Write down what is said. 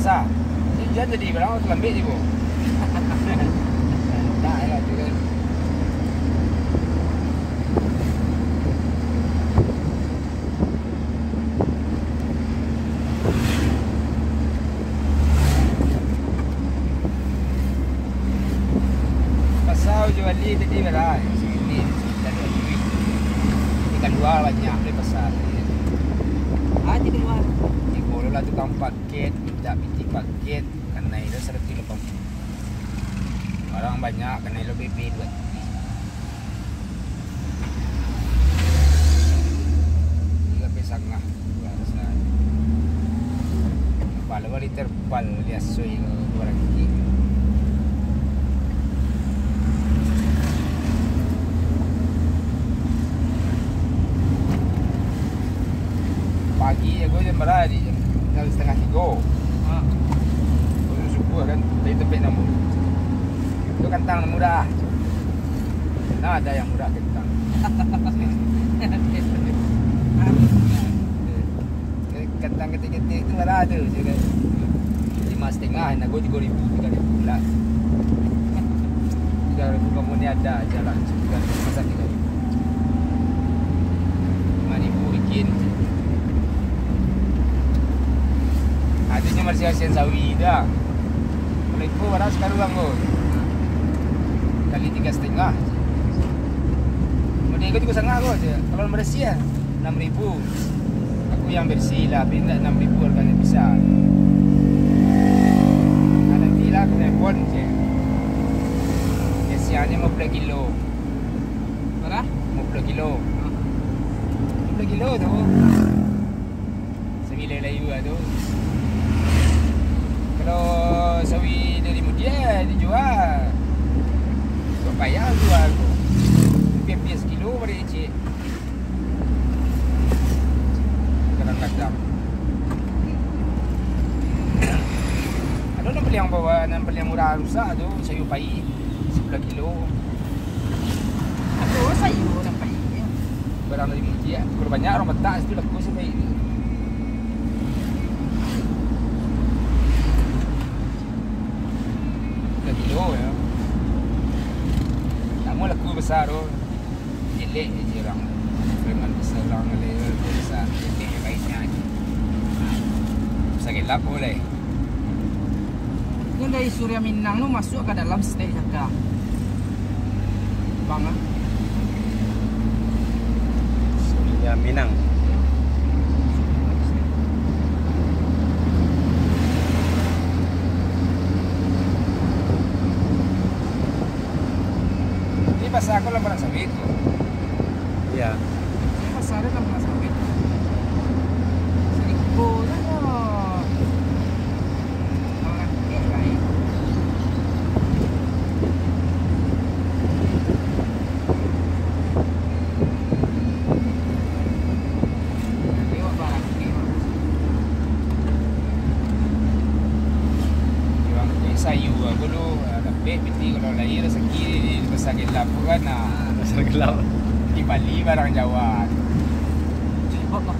pasar. Jadi berapa tu ambil je bu. Tak lah tu kan. Pasal jual ni tadi berapa? Sini dan duit. Ikan luar banyak di pasar. Aja keluar. Kalau lah tukang paket, minta binti paket, kena itu 180. Orang banyak kena itu BP 2. Tiga pesangah. Pal 2 liter pal dia soi ke orang ini. Pagi aku jam berapa ni? Jam 2:30. Aku subuh kan dari tempat namu. Itu kentang mudah. Nah, ada yang mudah kentang. Kentang ketik-ketik itu berapa ada je. 5,5 nak go 3,000 pula. 3,000 kamu ni ada jalan juga masa 3,000. 5,000 bikin. Adanya masih Asian sawi dah. Kalau itu berapa sekarang bang go? Kali 3,5. Kemudian ikut juga setengah kok. Kalau Malaysia 6,000. Aku yang bersih lah, pindah 6,000 harganya bisa. Nah, nanti lah aku nelfon je. Biasanya 50 kilo. Berapa? 50 kilo. 50 kilo tu. Sembilan layu lah tu. Kalau sawi dari Mudia dijual, kau payah jual tu. Lebih 10 kilo pada cik. Kadang-kadang. Ada nombor yang bawa nombor yang murah rusak tu, sayur pahit 10 kilo. Aku sayur dapat ini. Barang dari Mudia. Kalau banyak orang betak situ laku sampai ini. Kilo ya. Namun laku besar tu. Jelek je orang. Preman besar orang lebih besar. Jelek baiknya. Sakit lap boleh. Kan dari Surya Minang tu masuk ke dalam state Jakarta. Bang ah. Surya Minang. Pasal aku lambat sawit tu. Ya. Pasar dia dalam sawit. Seribu dah. Orang kek lain. Lewat barang ni. Jual sayur aku dulu dapat binti kalau lahir rezeki di pasar gelap kan. Pasar gelap. Di Bali barang Jawa. Cepat lah.